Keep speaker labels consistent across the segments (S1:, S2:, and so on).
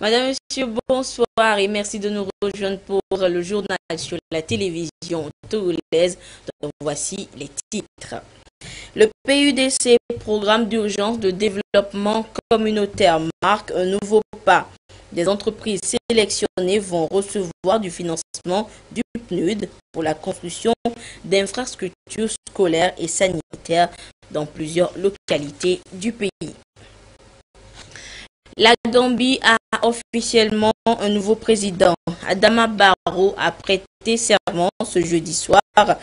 S1: Madame, Monsieur, bonsoir et merci de nous rejoindre pour le journal sur la télévision togolaise. Donc, voici les titres. Le PUDC, programme d'urgence de développement communautaire, marque un nouveau pas. Des entreprises sélectionnées vont recevoir du financement du PNUD pour la construction d'infrastructures scolaires et sanitaires dans plusieurs localités du pays. La Gambie a officiellement un nouveau président. Adama Barrow a prêté serment ce jeudi soir à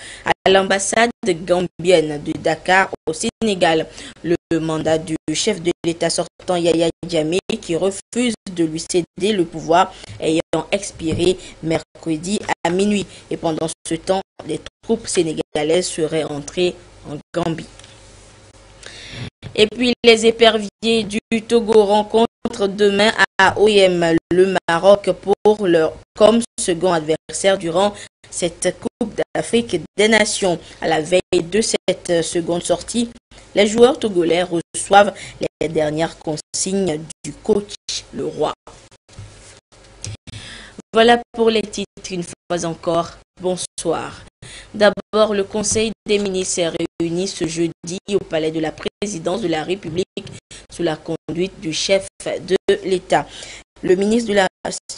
S1: l'ambassade gambienne de Dakar au Sénégal. Le mandat du chef de l'État sortant Yaya Jammeh qui refuse de lui céder le pouvoir ayant expiré mercredi à minuit. Et pendant ce temps, les troupes sénégalaises seraient entrées en Gambie. Et puis les éperviers du Togo rencontrent demain à OIM le Maroc pour leur comme second adversaire durant cette Coupe d'Afrique des Nations. À la veille de cette seconde sortie, les joueurs togolais reçoivent les dernières consignes du coach Le Roi. Voilà pour les titres. Une fois encore, bonsoir. D'abord, le Conseil des ministres s'est réuni ce jeudi au Palais de la Présidence de la République sous la conduite du chef de l'État. Le ministre de la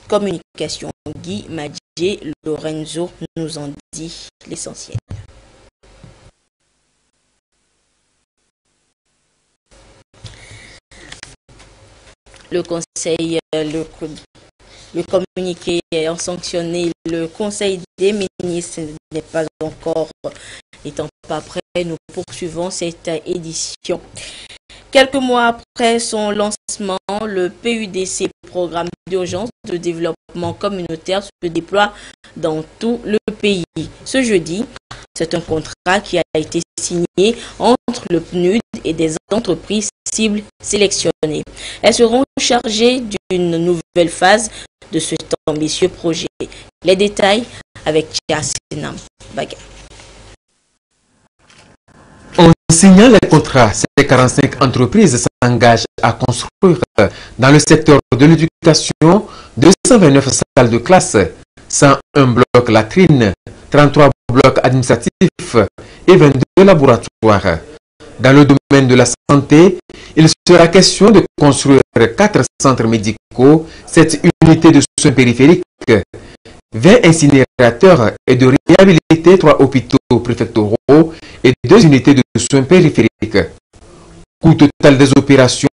S1: Communication, Guy Madjé Lorenzo, nous en dit l'essentiel. Le Conseil, le communiqué ayant sanctionné le Conseil des ministres n'est pas encore, n'étant pas prêt, nous poursuivons cette édition. Quelques mois après son lancement, le PUDC, programme d'urgence de développement communautaire, se déploie dans tout le pays. Ce jeudi, c'est un contrat qui a été signé entre le PNUD et des entreprises cibles sélectionnées. Elles seront chargées d'une nouvelle phase de cet ambitieux projet. Les détails avec Tchassinam Baga.
S2: En signant les contrats, ces 45 entreprises s'engagent à construire dans le secteur de l'éducation 229 salles de classe, 101 blocs latrines, 33 blocs administratifs et 22 laboratoires. Dans le domaine de la santé, il sera question de construire 4 centres médicaux, 7 unités de soins périphériques, 20 incinérateurs et de réhabiliter 3 hôpitaux préfectoraux et 2 unités de soins périphériques. Coût total des opérations,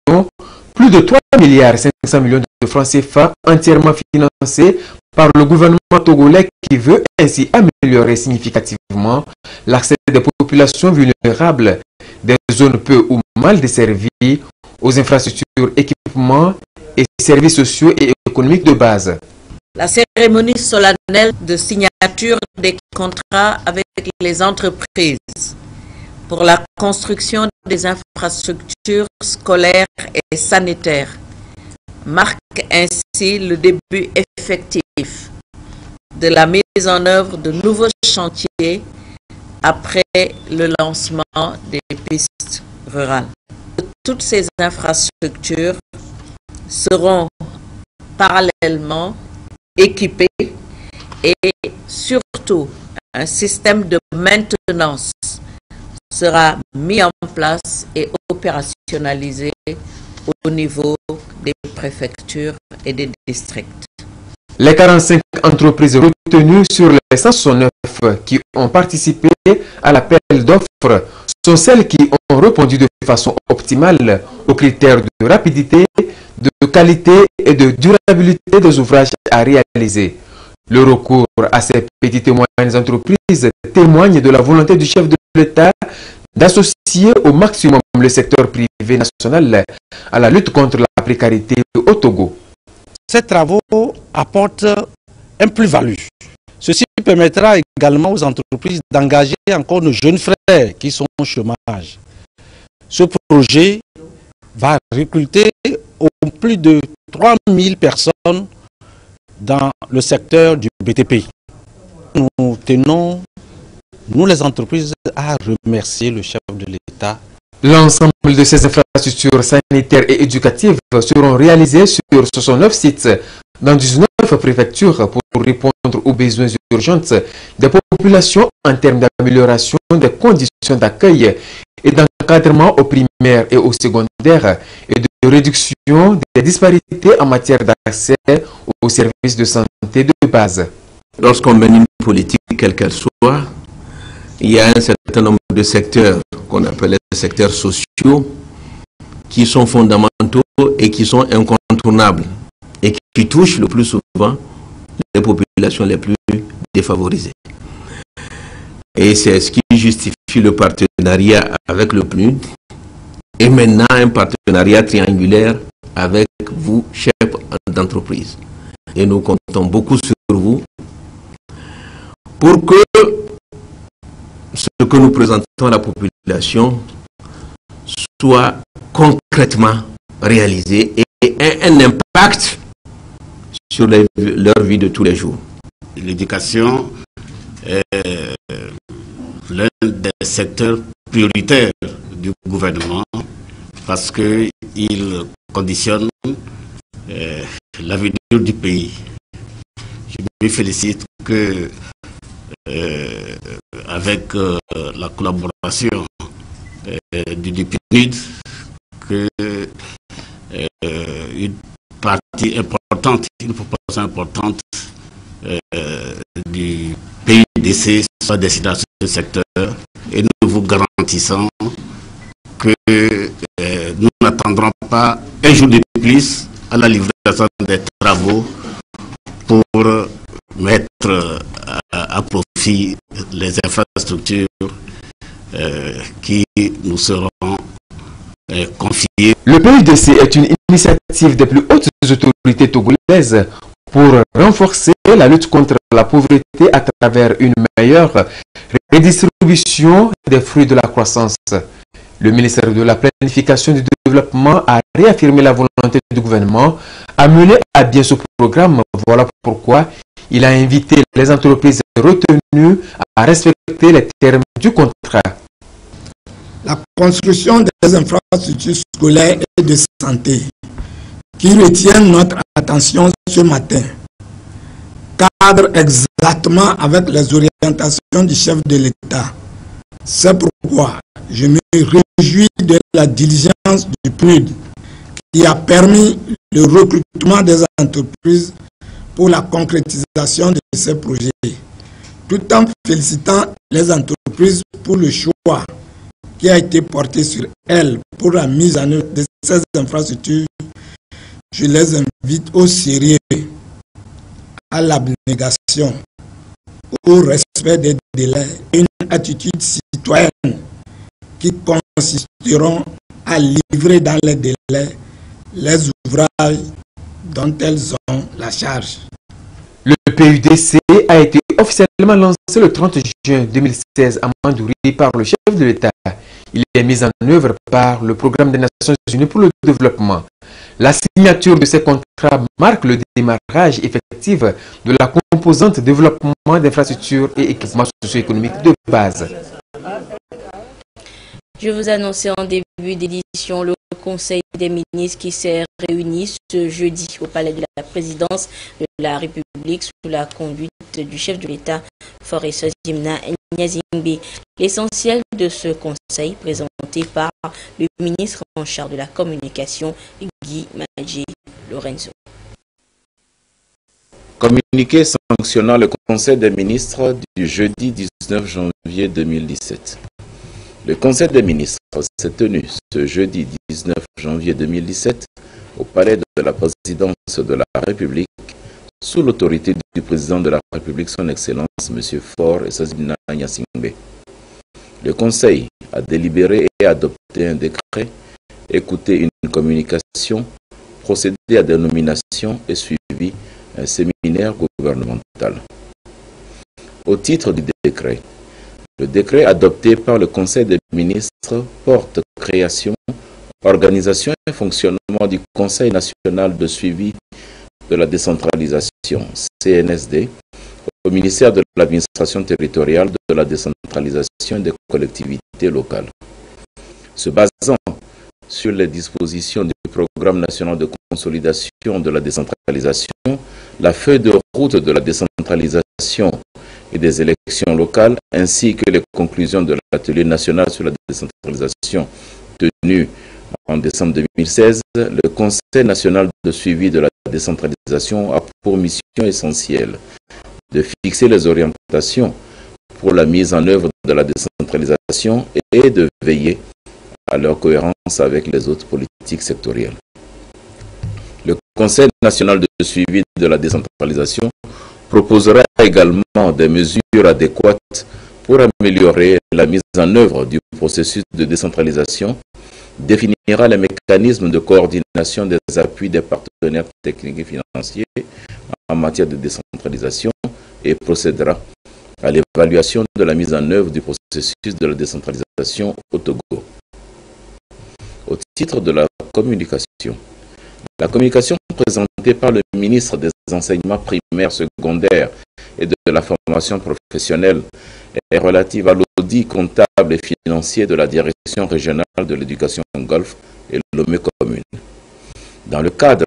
S2: plus de 3,5 milliards de francs CFA entièrement financés par le gouvernement togolais qui veut ainsi améliorer significativement l'accès des populations vulnérables des zones peu ou mal desservies aux infrastructures, équipements et services sociaux et économiques de base.
S3: La cérémonie solennelle de signature des contrats avec les entreprises pour la construction des infrastructures scolaires et sanitaires marque ainsi le début effectif de la mise en œuvre de nouveaux chantiers après le lancement des pistes rurales. Toutes ces infrastructures seront parallèlement équipées et surtout un système de maintenance sera mis en place et opérationnalisé au niveau des préfectures et des districts.
S2: Les 45 entreprises retenues sur les 169 qui ont participé à l'appel d'offres sont celles qui ont répondu de façon optimale aux critères de rapidité, de qualité et de durabilité des ouvrages à réaliser. Le recours à ces petites et moyennes entreprises témoigne de la volonté du chef de l'État d'associer au maximum le secteur privé national à la lutte contre la précarité au Togo.
S4: Ces travaux apportent un plus-value. Ceci permettra également aux entreprises d'engager encore nos jeunes frères qui sont au chômage. Ce projet va recruter au plus de 3000 personnes dans le secteur du BTP. Nous tenons, nous les entreprises, à remercier le chef de l'État
S2: L'ensemble de ces infrastructures sanitaires et éducatives seront réalisées sur 69 sites dans 19 préfectures pour répondre aux besoins urgents des populations en termes d'amélioration des conditions d'accueil et d'encadrement au primaire et au secondaire et de réduction des disparités en matière d'accès aux services de santé de base.
S5: Lorsqu'on mène une politique, quelle qu'elle soit, il y a un certain nombre de secteurs qu'on appelle les secteurs sociaux qui sont fondamentaux et qui sont incontournables et qui touchent le plus souvent les populations les plus défavorisées. Et c'est ce qui justifie le partenariat avec le PNUD et maintenant un partenariat triangulaire avec vous, chefs d'entreprise. Et nous comptons beaucoup sur vous pour que ce que nous présentons à la population soit concrètement réalisé et ait un impact sur leur vie de tous les jours.
S6: L'éducation est l'un des secteurs prioritaires du gouvernement parce qu'il conditionne l'avenir du pays. Je me félicite que avec la collaboration du PNUD, que une partie importante, une proportion importante du PUDC soit destinée à ce secteur et nous vous garantissons que nous n'attendrons pas un jour de plus à la livraison des travaux pour mettre à profit les infrastructures qui nous seront confiées.
S2: Le PUDC est une initiative des plus hautes autorités togolaises pour renforcer la lutte contre la pauvreté à travers une meilleure redistribution des fruits de la croissance. Le ministère de la Planification et du Développement a réaffirmé la volonté du gouvernement à mener à bien ce programme. Voilà pourquoi il a invité les entreprises retenues à respecter les termes du contrat.
S7: La construction des infrastructures scolaires et de santé qui retiennent notre attention ce matin cadre exactement avec les orientations du chef de l'État. C'est pourquoi je me réjouis de la diligence du PNUD qui a permis le recrutement des entreprises pour la concrétisation de ces projets, tout en félicitant les entreprises pour le choix qui a été porté sur elles pour la mise en œuvre de ces infrastructures. Je les invite au sérieux, à l'abnégation, au respect des délais et une attitude citoyenne qui consisteront à livrer dans les délais les ouvrages dont elles ont la charge.
S2: Le PUDC a été officiellement lancé le 30 juin 2016 à Mandouri par le chef de l'État. Il est mis en œuvre par le Programme des Nations Unies pour le développement. La signature de ces contrats marque le démarrage effectif de la composante développement d'infrastructures et équipements socio-économiques de base.
S1: Je vous annonçais en début d'édition le Conseil des ministres qui s'est réuni ce jeudi au Palais de la Présidence de la République sous la conduite du chef de l'État, Faure Jimna Nyazingbe. L'essentiel de ce conseil présenté par le ministre en charge de la communication, Guy Madji Lorenzo.
S8: Communiqué sanctionnant le Conseil des ministres du jeudi 19 janvier 2017. Le Conseil des ministres s'est tenu ce jeudi 19 janvier 2017 au Palais de la Présidence de la République sous l'autorité du Président de la République, son Excellence, M. Faure Jimna Nyazingbe. Le Conseil a délibéré et adopté un décret, écouté une communication, procédé à des nominations et suivi un séminaire gouvernemental. Au titre du décret, le décret adopté par le Conseil des ministres porte création, organisation et fonctionnement du Conseil national de suivi de la décentralisation, CNSD, au ministère de l'administration territoriale, de la décentralisation et des collectivités locales. Se basant sur les dispositions du Programme national de consolidation de la décentralisation, la feuille de route de la décentralisation et des élections locales, ainsi que les conclusions de l'atelier national sur la décentralisation tenu en décembre 2016, le Conseil national de suivi de la décentralisation a pour mission essentielle de fixer les orientations pour la mise en œuvre de la décentralisation et de veiller à leur cohérence avec les autres politiques sectorielles. Le Conseil national de suivi de la décentralisation proposera également des mesures adéquates pour améliorer la mise en œuvre du processus de décentralisation, définira les mécanismes de coordination des appuis des partenaires techniques et financiers en matière de décentralisation et procédera à l'évaluation de la mise en œuvre du processus de la décentralisation au Togo. Au titre de la communication présentée par le ministre des Enseignements primaires, secondaires et de la formation professionnelle est relative à l'audit comptable et financier de la Direction régionale de l'éducation Golfe et Lomé commune. Dans le cadre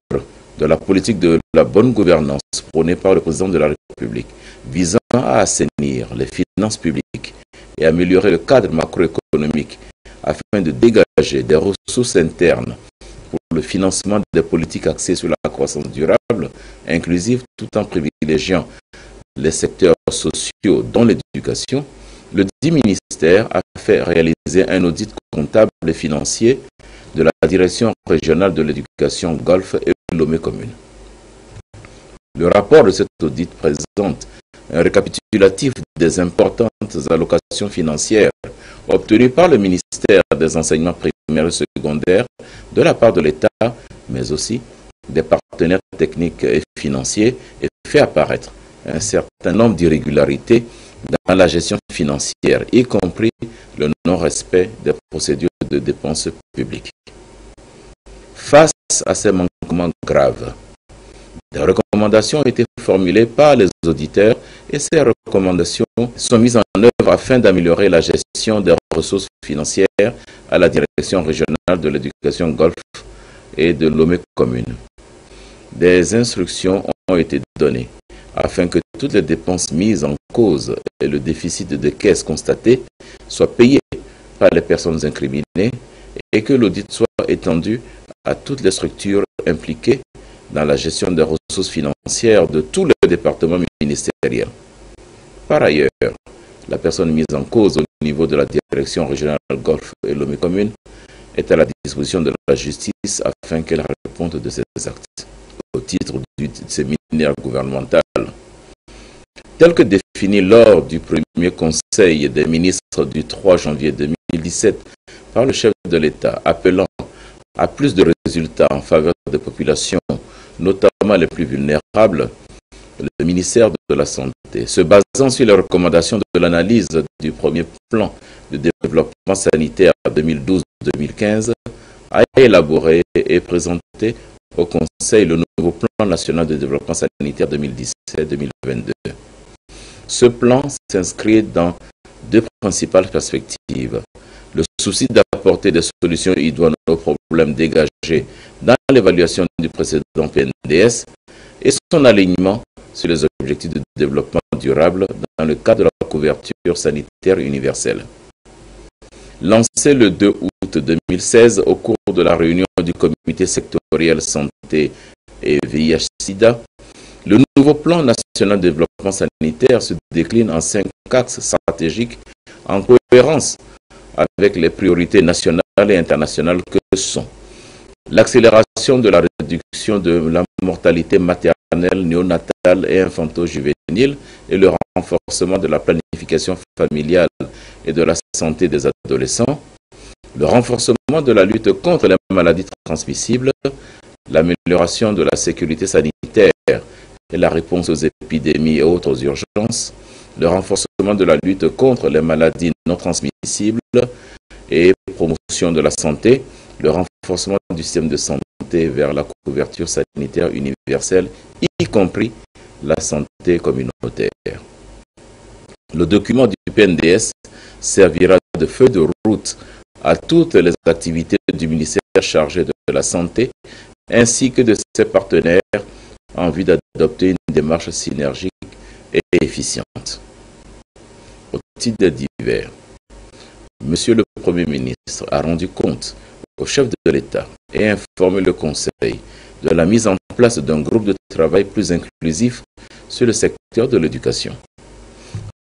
S8: de la politique de la bonne gouvernance prônée par le président de la République, visant à assainir les finances publiques et améliorer le cadre macroéconomique afin de dégager des ressources internes pour le financement des politiques axées sur la croissance durable, inclusive, tout en privilégiant les secteurs sociaux dont l'éducation, le dit ministère a fait réaliser un audit comptable et financier de la Direction régionale de l'éducation Golfe et Lomé commune. Le rapport de cet audit présente un récapitulatif des importantes allocations financières obtenues par le ministère des Enseignements primaires et secondaires de la part de l'État, mais aussi des partenaires techniques et financiers, et fait apparaître un certain nombre d'irrégularités dans la gestion financière, y compris le non-respect des procédures de dépenses publiques. Face à ces manquements graves, des recommandations ont été formulées par les auditeurs et ces recommandations sont mises en œuvre afin d'améliorer la gestion des ressources financières à la Direction régionale de l'éducation Golfe et de Lomé commune. Des instructions ont été données afin que toutes les dépenses mises en cause et le déficit de caisse constaté soient payés par les personnes incriminées et que l'audit soit étendu à toutes les structures impliquées dans la gestion des ressources financières de tous les départements ministériels. Par ailleurs, la personne mise en cause au niveau de la Direction régionale Golfe et Lomé commune est à la disposition de la justice afin qu'elle réponde de ses actes au titre du séminaire gouvernemental. Tel que défini lors du premier conseil des ministres du 3 janvier 2017 par le chef de l'État, appelant à plus de résultats en faveur des populations, notamment les plus vulnérables, le ministère de la Santé, se basant sur les recommandations de l'analyse du premier plan de développement sanitaire 2012-2015, a élaboré et présenté au Conseil le nouveau plan national de développement sanitaire 2017-2022. Ce plan s'inscrit dans deux principales perspectives. Le souci d'apporter des solutions idoines aux problèmes dégagés dans l'évaluation du précédent PNDS et son alignement sur les objectifs de développement durable dans le cadre de la couverture sanitaire universelle. Lancé le 2 août 2016 au cours de la réunion du comité sectoriel santé et VIH-Sida, le nouveau plan national de développement sanitaire se décline en 5 axes stratégiques en cohérence avec les priorités nationales et internationales que sont l'accélération de la réduction de la mortalité maternelle, néonatale et infanto-juvénile et le renforcement de la planification familiale et de la santé des adolescents, le renforcement de la lutte contre les maladies transmissibles, l'amélioration de la sécurité sanitaire et la réponse aux épidémies et autres urgences, le renforcement de la lutte contre les maladies non transmissibles et promotion de la santé, le renforcement du système de santé vers la couverture sanitaire universelle, y compris la santé communautaire. Le document du PNDS servira de feuille de route à toutes les activités du ministère chargé de la Santé ainsi que de ses partenaires en vue d'adopter une démarche synergique et efficiente. Au titre des divers, Monsieur le Premier ministre a rendu compte au chef de l'État et informé le Conseil de la mise en place d'un groupe de travail plus inclusif sur le secteur de l'éducation.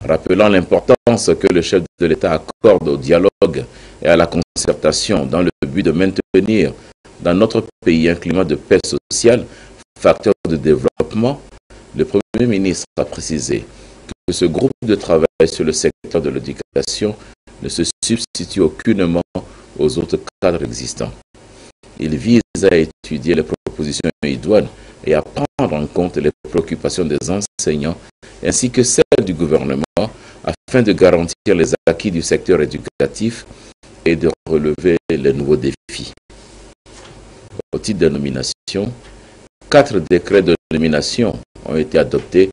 S8: Rappelant l'importance que le chef de l'État accorde au dialogue et à la concertation dans le but de maintenir dans notre pays un climat de paix sociale, facteur de développement, le Premier ministre a précisé que ce groupe de travail sur le secteur de l'éducation ne se substitue aucunement aux autres cadres existants. Il vise à étudier les propositions idoines et à prendre en compte les préoccupations des enseignants ainsi que celles du gouvernement afin de garantir les acquis du secteur éducatif et de relever les nouveaux défis. Au titre des nominations, 4 décrets de nomination ont été adoptés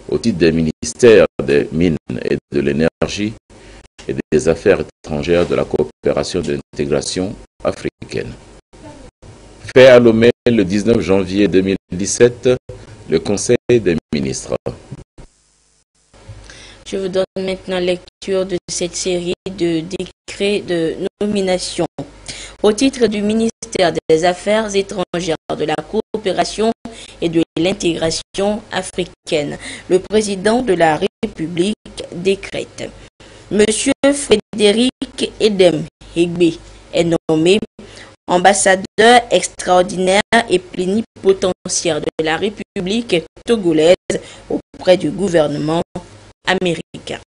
S8: au titre des ministères des Mines et de l'Énergie et des Affaires étrangères, de la coopération et de l'intégration africaine. Fait à Lomé le 19 janvier 2017, le Conseil des ministres.
S1: Je vous donne maintenant lecture de cette série de décrets de nomination. Au titre du ministère des Affaires étrangères, de la coopération et de l'intégration africaine, le président de la République décrète. Monsieur Frédéric Edem Hegbe est nommé ambassadeur extraordinaire et plénipotentiaire de la République togolaise auprès du gouvernement américain.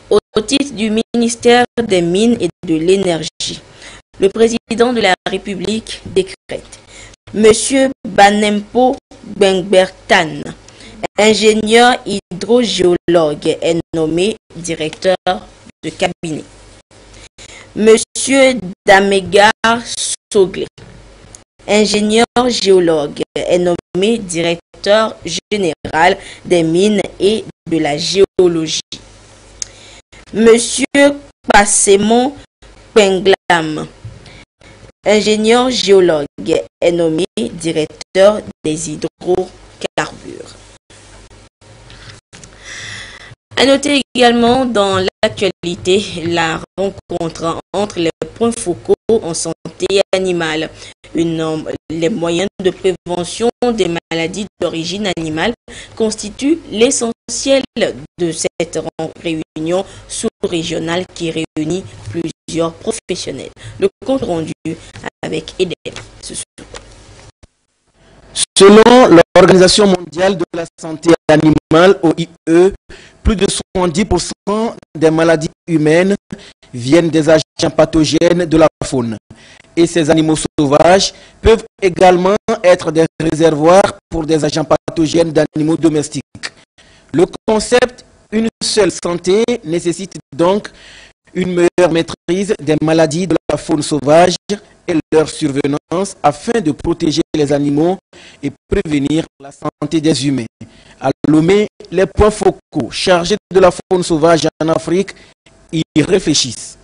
S1: Au titre du ministère des Mines et de l'Énergie, le président de la République décrète. Monsieur Banempo Bengbertan, ingénieur hydrogéologue, est nommé directeur de cabinet. Monsieur Damegar Soglé, ingénieur géologue, est nommé directeur général des mines et de la géologie. Monsieur Passemon Penglam, ingénieur géologue, est nommé directeur des hydrocarbures. À noter également dans l'actualité la rencontre entre les points focaux en santé animale. Les moyens de prévention des maladies d'origine animale constituent l'essentiel de cette réunion sous-régionale qui réunit plusieurs professionnels. Le compte rendu avec Edem.
S9: Selon l'Organisation mondiale de la santé animale, OIE, plus de 70% des maladies humaines viennent des agents pathogènes de la faune. Et ces animaux sauvages peuvent également être des réservoirs pour des agents pathogènes d'animaux domestiques. Le concept « une seule santé » nécessite donc une meilleure maîtrise des maladies de la faune sauvage et leur survenance afin de protéger les animaux et prévenir la santé des humains. À Lomé, les points focaux chargés de la faune sauvage en Afrique y réfléchissent.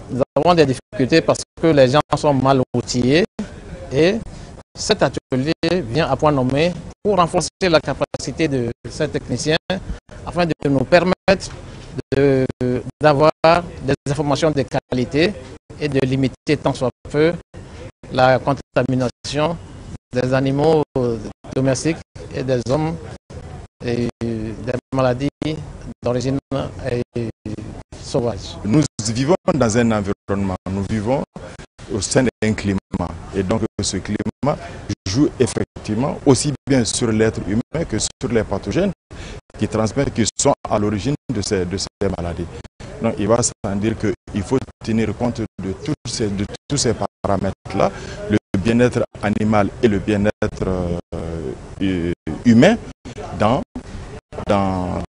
S4: Nous avons des difficultés parce que les gens sont mal outillés et cet atelier vient à point nommé pour renforcer la capacité de ces techniciens afin de nous permettre d'avoir des informations de qualité et de limiter tant soit peu la contamination des animaux domestiques et des hommes et des maladies d'origine sauvage.
S10: Nous vivons dans un environnement, nous vivons au sein d'un climat et donc ce climat joue effectivement aussi bien sur l'être humain que sur les pathogènes qui transmettent, qui sont à l'origine de ces maladies. Donc il va sans dire qu'il faut tenir compte de tous ces paramètres-là, le bien-être animal et le bien-être humain dans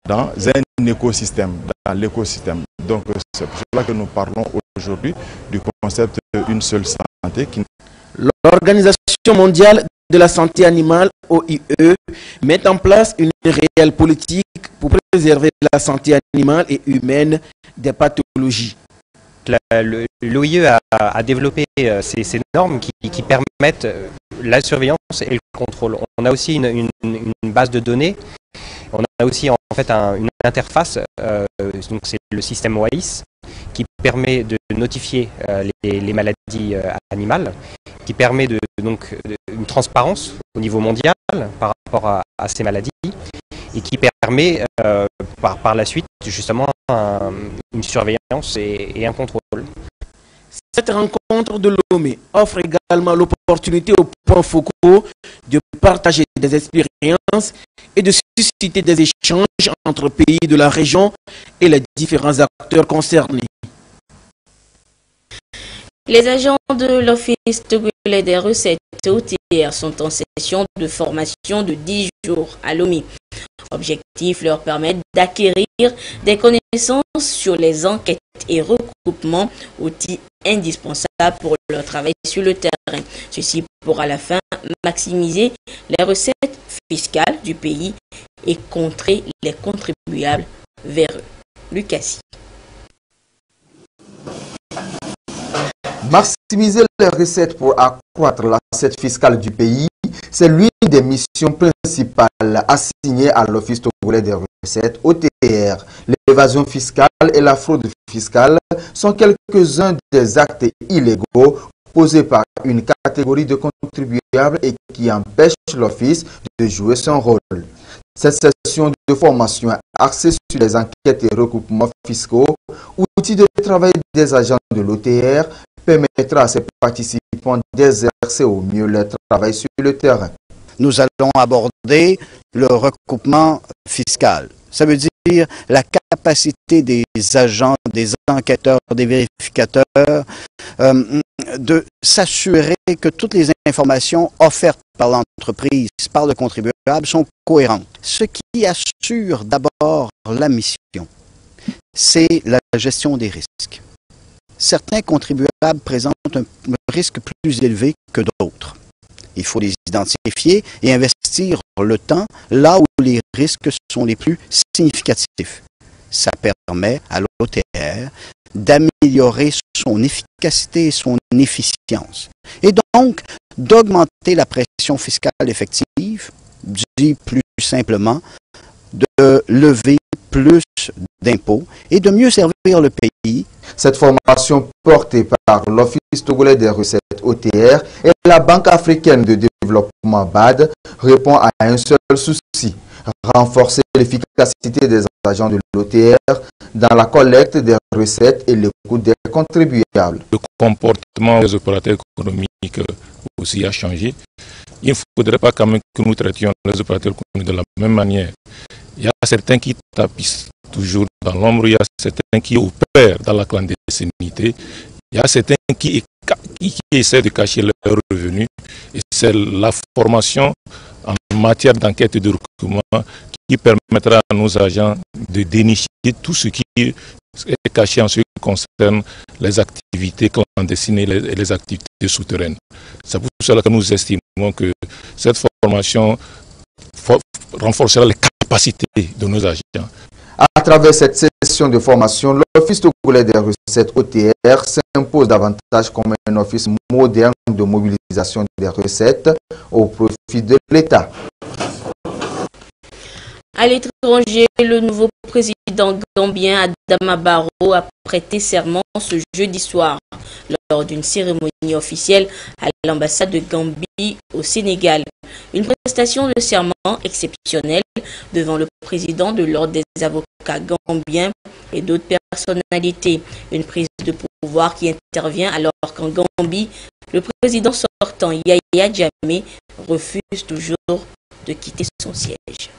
S10: un écosystème, dans l'écosystème. Donc c'est pour cela que nous parlons aujourd'hui du concept une seule santé.
S9: L'Organisation mondiale de la santé animale, OIE, met en place une réelle politique pour préserver la santé animale et humaine des pathologies.
S11: l'OIE a développé ces normes qui permettent la surveillance et le contrôle. On a aussi une base de données. On a aussi en fait une interface, donc c'est le système WAIS, qui permet de notifier les maladies animales, qui permet donc une transparence au niveau mondial par rapport à ces maladies, et qui permet par la suite justement une surveillance et un contrôle.
S9: Cette rencontre de Lomé offre également l'opportunité aux points focaux de partager des expériences et de susciter des échanges entre pays de la région et les différents acteurs concernés.
S1: Les agents de l'Office togolais des recettes OTR sont en session de formation de 10 jours à Lomé. Objectif leur permettre d'acquérir des connaissances sur les enquêtes et recoupements, outils indispensables pour leur travail sur le terrain. Ceci pour à la fin maximiser les recettes fiscales du pays et contrer les contribuables véreux. Lucassi.
S12: Maximiser les recettes pour accroître l'assiette fiscale du pays, c'est l'une des missions principales assignées à l'Office togolais des recettes OTR. L'évasion fiscale et la fraude fiscale sont quelques-uns des actes illégaux posés par une catégorie de contribuables et qui empêchent l'Office de jouer son rôle. Cette session de formation axée sur les enquêtes et recoupements fiscaux, outil de travail des agents de l'OTR, permettra à ses participants d'exercer au mieux leur travail sur le terrain.
S13: Nous allons aborder le recoupement fiscal. Ça veut dire la capacité des agents, des enquêteurs, des vérificateurs de s'assurer que toutes les informations offertes par l'entreprise, par le contribuable, sont cohérentes. Ce qui assure d'abord la mission, c'est la gestion des risques. Certains contribuables présentent un risque plus élevé que d'autres. Il faut les identifier et investir le temps là où les risques sont les plus significatifs. Ça permet à l'OTR d'améliorer son efficacité et son efficience. Et donc, d'augmenter la pression fiscale effective, dit plus simplement, de lever plus d'impôts et de mieux servir le pays.
S12: Cette formation portée par l'Office togolais des recettes OTR et la Banque africaine de développement BAD répond à un seul souci, renforcer l'efficacité des agents de l'OTR dans la collecte des recettes et l'écoute des contribuables.
S14: Le comportement des opérateurs économiques aussi a changé. Il ne faudrait pas quand même que nous traitions les opérateurs économiques de la même manière. Il y a certains qui tapissent toujours dans l'ombre, il y a certains qui opèrent dans la clandestinité, il y a certains qui essaient de cacher leurs revenus. Et c'est la formation en matière d'enquête et de recrutement qui permettra à nos agents de dénicher tout ce qui est caché en ce qui concerne les activités clandestines et les activités souterraines. C'est pour cela que nous estimons que cette formation renforcera les capacités de nos agents.
S12: À travers cette session de formation, l'Office togolais des recettes OTR s'impose davantage comme un office moderne de mobilisation des recettes au profit de l'État.
S1: À l'étranger, le nouveau président gambien Adama Barrow a prêté serment ce jeudi soir lors d'une cérémonie officielle à l'ambassade de Gambie au Sénégal. Une prestation de serment exceptionnelle devant le président de l'Ordre des avocats gambiens et d'autres personnalités. Une prise de pouvoir qui intervient alors qu'en Gambie, le président sortant Yahya Jammeh refuse toujours de quitter son siège.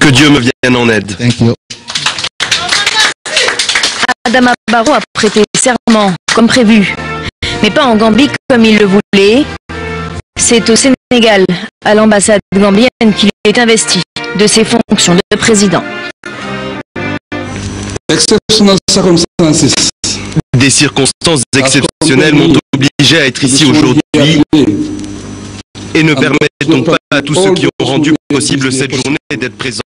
S15: Que Dieu me vienne en aide.
S16: Adama Barrow a prêté serment, comme prévu, mais pas en Gambie comme il le voulait. C'est au Sénégal, à l'ambassade gambienne, qu'il est investi de ses fonctions de président.
S15: Des circonstances exceptionnelles m'ont obligé à être ici aujourd'hui et ne permettent donc pas à tous ceux qui ont rendu possible cette journée d'être présents.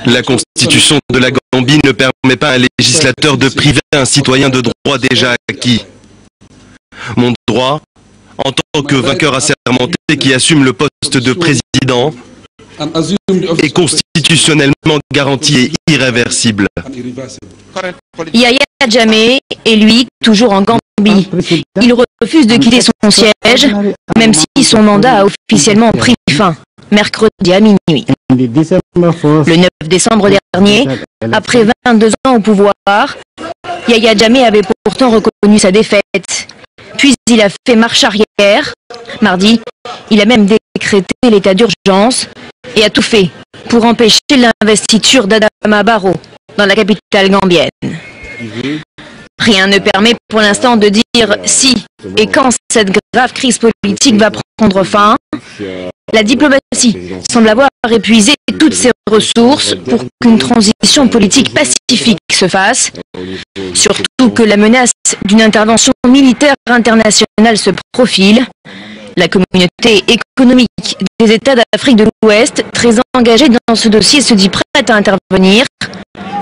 S15: La Constitution de la Gambie ne permet pas à un législateur de priver un citoyen de droits déjà acquis. Mon droit, en tant que vainqueur assermenté qui assume le poste de président, est constitutionnellement garanti et irréversible.
S16: Yahya Jammeh est lui toujours en Gambie. Il refuse de quitter son siège, même si son mandat a officiellement pris fin, mercredi à minuit. Le 9 décembre dernier, après 22 ans au pouvoir, Yahya Jammeh avait pourtant reconnu sa défaite. Puis il a fait marche arrière. Mardi, il a même décrété l'état d'urgence et a tout fait pour empêcher l'investiture d'Adama Barrow dans la capitale gambienne. Rien ne permet pour l'instant de dire si et quand cette grave crise politique va prendre fin. La diplomatie semble avoir épuisé toutes ses ressources pour qu'une transition politique pacifique se fasse, surtout que la menace d'une intervention militaire internationale se profile. La communauté économique des États d'Afrique de l'Ouest, très engagée dans ce dossier, se dit prête à intervenir.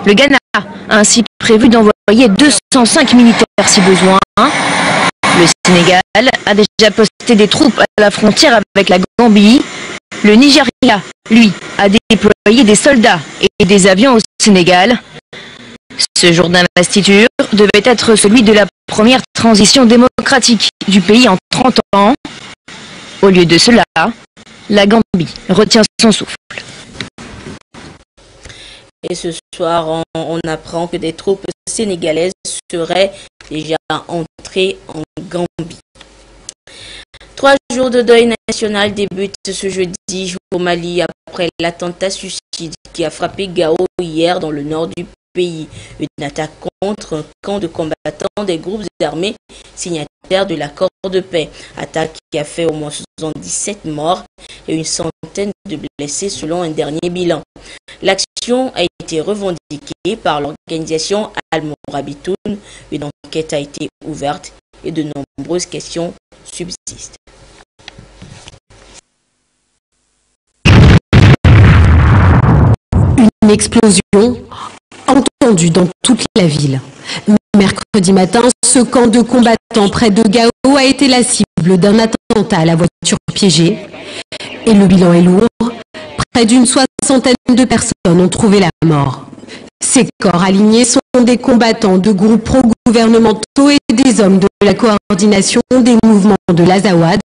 S16: Le Ghana a ainsi prévu d'envoyer 205 militaires si besoin. Le Sénégal a déjà posté des troupes à la frontière avec la Gambie. Le Nigeria, lui, a déployé des soldats et des avions au Sénégal. Ce jour d'investiture devait être celui de la première transition démocratique du pays en 30 ans. Au lieu de cela, la Gambie retient son souffle.
S1: Et ce soir, on apprend que des troupes sénégalaises seraient déjà entrées en Gambie. 3 jours de deuil national débutent ce jeudi au Mali après l'attentat suicide qui a frappé Gao hier dans le nord du pays. Une attaque contre un camp de combattants des groupes armés signataires de l'accord de paix. Attaque qui a fait au moins 77 morts et une centaine de blessés selon un dernier bilan. L'action a été revendiquée par l'organisation Al-Mourabitoun. Une enquête a été ouverte et de nombreuses questions subsistent.
S17: Une explosion entendue dans toute la ville. Mercredi matin, ce camp de combattants près de Gao a été la cible d'un attentat à la voiture piégée. Et le bilan est lourd. Près d'une soixantaine de personnes ont trouvé la mort. Ces corps alignés sont des combattants de groupes pro-gouvernementaux et des hommes de la coordination des mouvements de l'Azawad,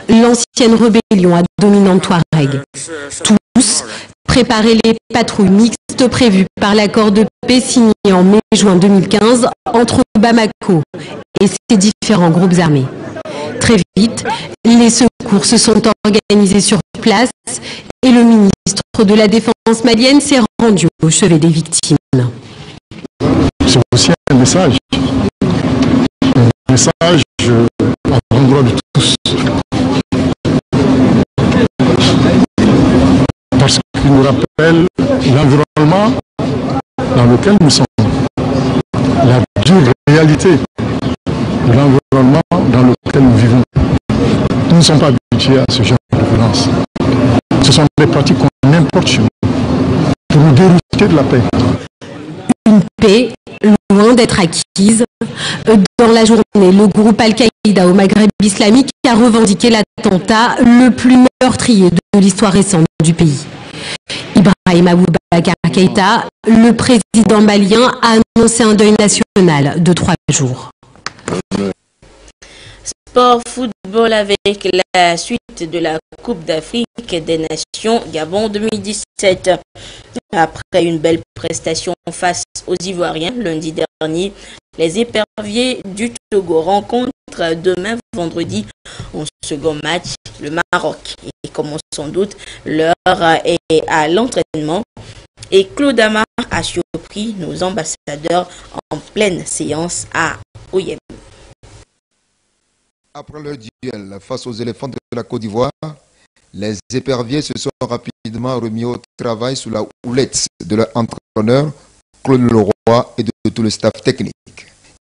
S17: l'ancienne rébellion à dominante Touareg. Tous préparaient les patrouilles mixtes prévues par l'accord de paix signé en mai-juin 2015 entre Bamako et ses différents groupes armés. Très vite, les secours se sont organisés sur place et le ministre de la Défense malienne s'est rendu au chevet des victimes.
S10: C'est aussi un message à l'endroit de tous. Parce qu'il nous rappelle l'environnement dans lequel nous sommes, la dure réalité de l'environnement dans lequel nous vivons. Nous ne sommes pas habitués à ce genre de violence. Ce sont des pratiques qu'on importe chez nous pour nous dérouter de la paix.
S17: Une paix loin d'être acquise. Dans la journée, le groupe Al-Qaïda au Maghreb islamique a revendiqué l'attentat le plus meurtrier de l'histoire récente du pays. Ibrahim Aboubacar Keïta, le président malien, a annoncé un deuil national de 3 jours.
S1: Sport football avec la suite de la Coupe d'Afrique des Nations Gabon 2017. Après une belle prestation face aux Ivoiriens lundi dernier, les éperviers du Togo rencontrent demain vendredi en second match le Maroc. Et comme sans doute l'heure est à l'entraînement, et Claude Amar a surpris nos ambassadeurs en pleine séance à Oyem.
S18: Après leur duel face aux éléphants de la Côte d'Ivoire, les éperviers se sont rapidement remis au travail sous la houlette de leur entraîneur Claude Leroy et de tout le staff technique.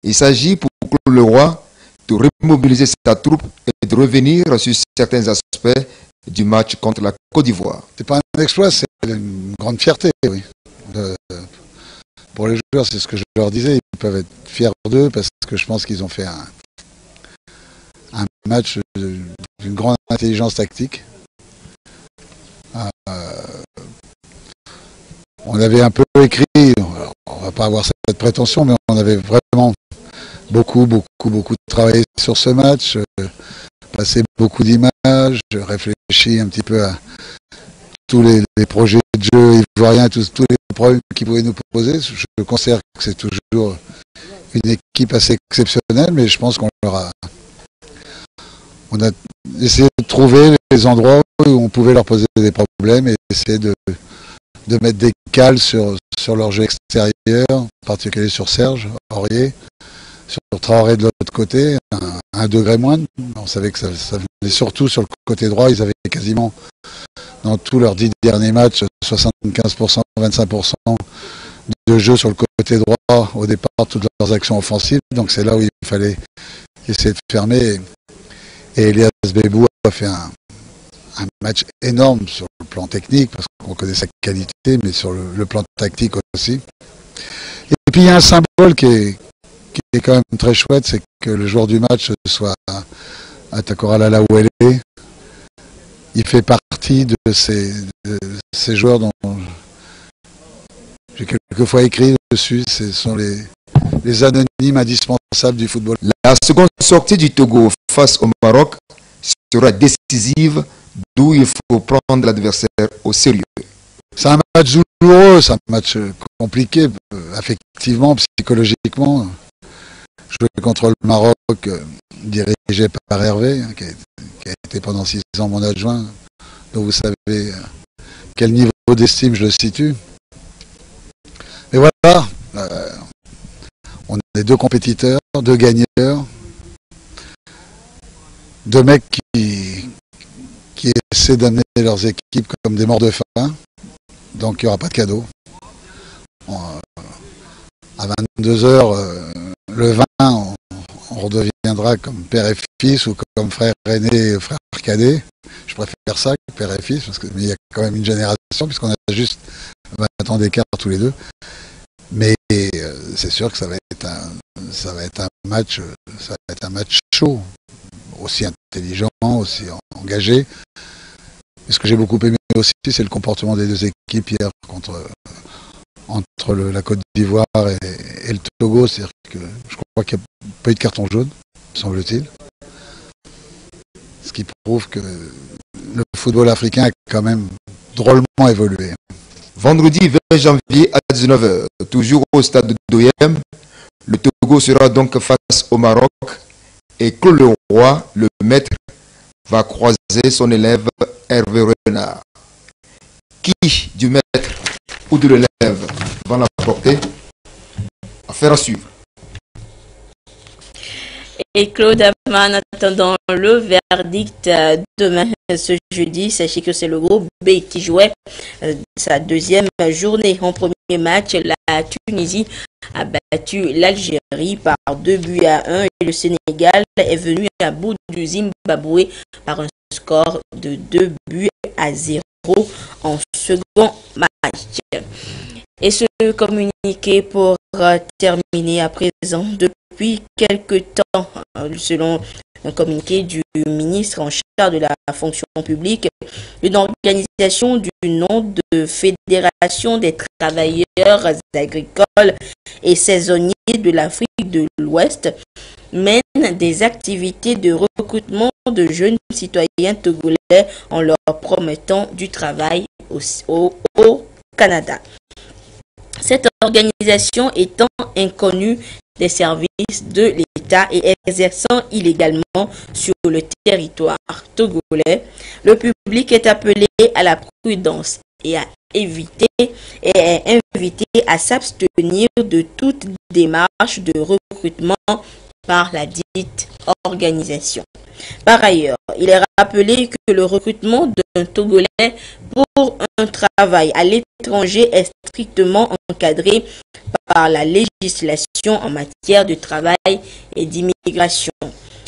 S18: Il s'agit pour Claude Leroy de remobiliser sa troupe et de revenir sur certains aspects du match contre la Côte d'Ivoire.
S19: C'est pas un exploit, c'est une grande fierté, oui. pour les joueurs, c'est ce que je leur disais, ils peuvent être fiers d'eux parce que je pense qu'ils ont fait un match d'une grande intelligence tactique. On avait un peu écrit, on va pas avoir cette prétention, mais on avait vraiment beaucoup travaillé sur ce match, passé beaucoup d'images, réfléchi un petit peu à tous les projets de jeu ivoiriens, tous les problèmes qu'ils pouvaient nous poser. Je considère que c'est toujours une équipe assez exceptionnelle, mais je pense on a essayé de trouver les endroits où on pouvait leur poser des problèmes et essayer de mettre des cales sur leur jeu extérieur, en particulier sur Serge Aurier, sur Traoré de l'autre côté, un degré moindre. On savait que ça venait surtout sur le côté droit. Ils avaient quasiment, dans tous leurs 10 derniers matchs, 75%, 25% de jeu sur le côté droit au départ, toutes leurs actions offensives. Donc c'est là où il fallait essayer de fermer. Et Elias Bebou a fait un match énorme sur le plan technique, parce qu'on connaît sa qualité, mais sur le plan tactique aussi. Et puis il y a un symbole qui est quand même très chouette, c'est que le joueur du match soit Atakoral Alawele. Il fait partie de ces joueurs dont j'ai quelquefois écrit dessus, ce sont les anonymes indispensables du football.
S18: La seconde sortie du Togo face au Maroc sera décisive, d'où il faut prendre l'adversaire au sérieux.
S19: C'est un match douloureux, c'est un match compliqué, affectivement, psychologiquement. Jouer contre le Maroc, dirigé par Hervé, qui a été pendant 6 ans mon adjoint, donc vous savez quel niveau d'estime je le situe. Et voilà, on est 2 compétiteurs, 2 gagneurs, 2 mecs qui essaient d'amener leurs équipes comme des morts de faim, donc il n'y aura pas de cadeau. À 22h, le 20, on redeviendra comme père et fils ou comme frère aîné et frère cadet. Je préfère ça que père et fils, parce qu'il y a quand même une génération, puisqu'on a juste 20 ans d'écart tous les deux. Mais c'est sûr que ça va être un match chaud, aussi intelligent, aussi engagé. Et ce que j'ai beaucoup aimé aussi, c'est le comportement des 2 équipes hier entre la Côte d'Ivoire et le Togo. C'est-à-dire que je crois qu'il n'y a pas eu de carton jaune, semble-t-il. Ce qui prouve que le football africain a quand même drôlement évolué.
S18: Vendredi 20 janvier à 19h, toujours au stade de Doyem, le Togo sera donc face au Maroc et Claude Leroy, le maître, va croiser son élève Hervé Renard. Qui du maître ou de l'élève va l'emporter? Affaire à suivre.
S1: Et Claude Aman, attendant le verdict demain, ce jeudi, sachez que c'est le groupe B qui jouait sa 2e journée. En premier match, la Tunisie a battu l'Algérie par 2-1 et le Sénégal est venu à bout du Zimbabwe par un score de 2-0 en second match. Et ce communiqué pour terminer à présent, depuis quelque temps, selon un communiqué du ministre en charge de la fonction publique, une organisation du nom de Fédération des travailleurs agricoles et saisonniers de l'Afrique de l'Ouest mène des activités de recrutement de jeunes citoyens togolais en leur promettant du travail au Canada. Cette organisation étant inconnue des services de l'État et exerçant illégalement sur le territoire togolais, le public est appelé à la prudence et est invité à s'abstenir de toute démarche de recrutement par la dite organisation. Par ailleurs, il est rappelé que le recrutement d'un Togolais pour un travail à l'étranger est strictement encadré par la législation en matière de travail et d'immigration.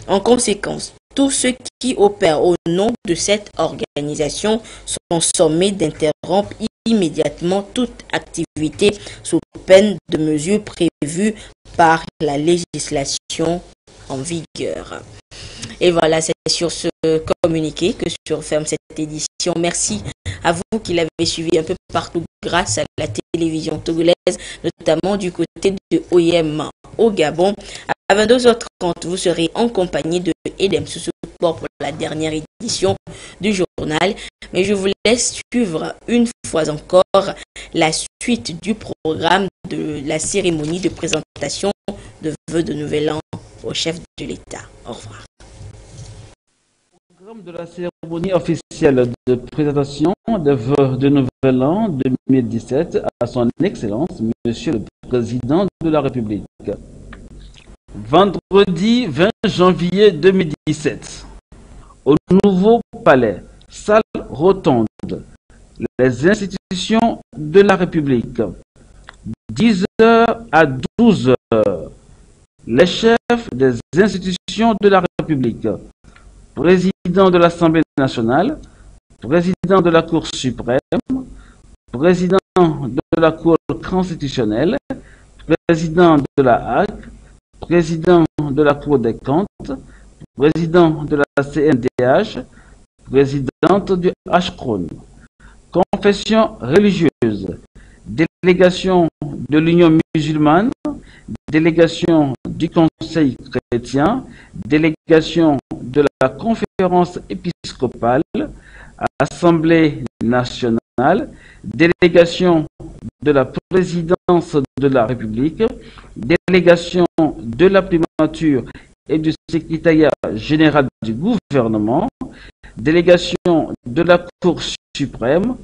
S1: En conséquence, tous ceux qui opèrent au nom de cette organisation sont sommés d'interrompre immédiatement toute activité sous peine de mesures prévues par la législation en vigueur. Et voilà, c'est sur ce communiqué que se referme cette édition. Merci à vous qui l'avez suivi un peu partout grâce à la télévision togolaise, notamment du côté de OIM au Gabon. À 22h30, vous serez en compagnie de Edem Soussou pour la dernière édition du journal. Mais je vous laisse suivre une fois encore la suite du programme de la cérémonie de présentation de vœux de Nouvel An au chef de l'État. Au revoir.
S20: Programme de la cérémonie officielle de présentation des vœux de Nouvel An 2017 à son Excellence, Monsieur le Président de la République. Vendredi 20 janvier 2017, au Nouveau Palais, salle rotonde, les institutions de la République. 10h à 12h, les chefs des institutions de la République. Président de l'Assemblée nationale, président de la Cour suprême, président de la Cour constitutionnelle, président de la HAC, président de la Cour des comptes, président de la CNDH, présidente du HCRON. Confession religieuse, délégation de l'Union musulmane, délégation du Conseil chrétien, délégation de la Conférence épiscopale, Assemblée nationale, délégation de la présidence de la République, délégation de la primature et du secrétariat général du gouvernement, délégation de la Cour suprême,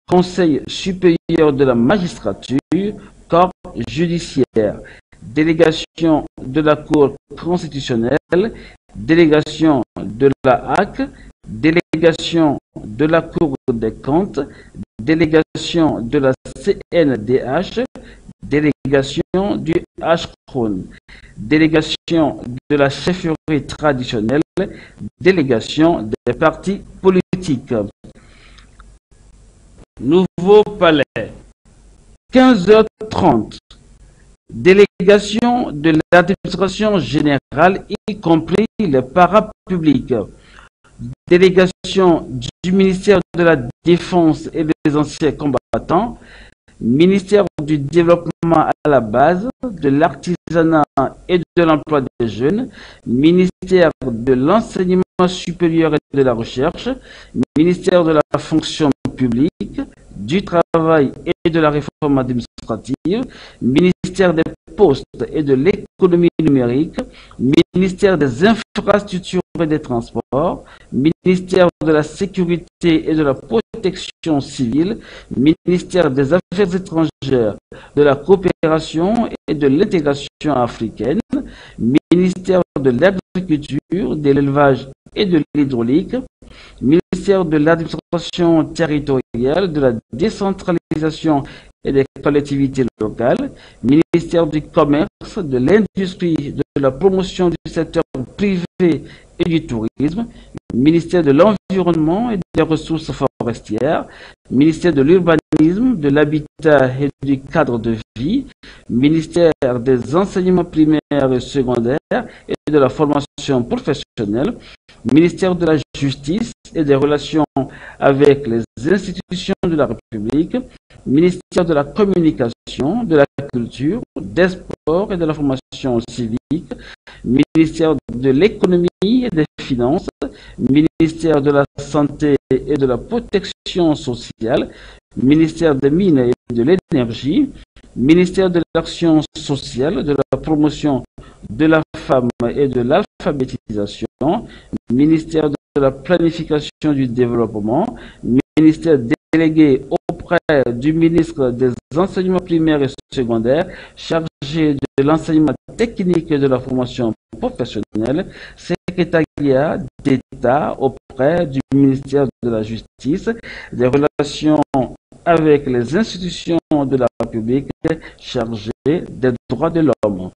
S20: Conseil supérieur de la magistrature, corps judiciaire, délégation de la Cour constitutionnelle, délégation de la HAC, délégation de la Cour des comptes, délégation de la CNDH, délégation du HCRON, délégation de la chefferie traditionnelle, délégation des partis politiques. Nouveau Palais, 15h30, délégation de l'administration générale, y compris les parapublics, délégation du ministère de la Défense et des anciens combattants, ministère du développement à la base, de l'artisanat et de l'emploi des jeunes, ministère de l'enseignement supérieur et de la recherche, ministère de la fonction publique, du travail et de la réforme administrative, ministère des postes et de l'économie numérique, ministère des infrastructures et des transports, ministère de la sécurité et de la protection civile, ministère des affaires étrangères, de la coopération et de l'intégration africaine, ministère de l'agriculture, de l'élevage et de l'hydraulique, ministère de l'administration territoriale, de la décentralisation et des collectivités locales, ministère du commerce, de l'industrie, de la promotion du secteur privé et du tourisme, ministère de l'environnement et des ressources forestières, ministère de l'urbanisme, de l'habitat et du cadre de vie, ministère des enseignements primaires et secondaires et de la formation professionnelle, ministère de la justice et des relations avec les institutions de la République, ministère de la communication, de la culture, des sports et de la formation civique, ministère de l'économie et des finances, ministère de la santé et de la protection sociale, ministère des mines et de l'énergie, ministère de l'action sociale, de la promotion de la femme et de l'alphabétisation, ministère de la planification du développement, ministère délégué auprès du ministre des enseignements primaires et secondaires, chargé de l'enseignement technique et de la formation professionnelle, secrétariat d'État auprès du ministère de la Justice, des relations avec les institutions de la République, chargé des droits de l'homme.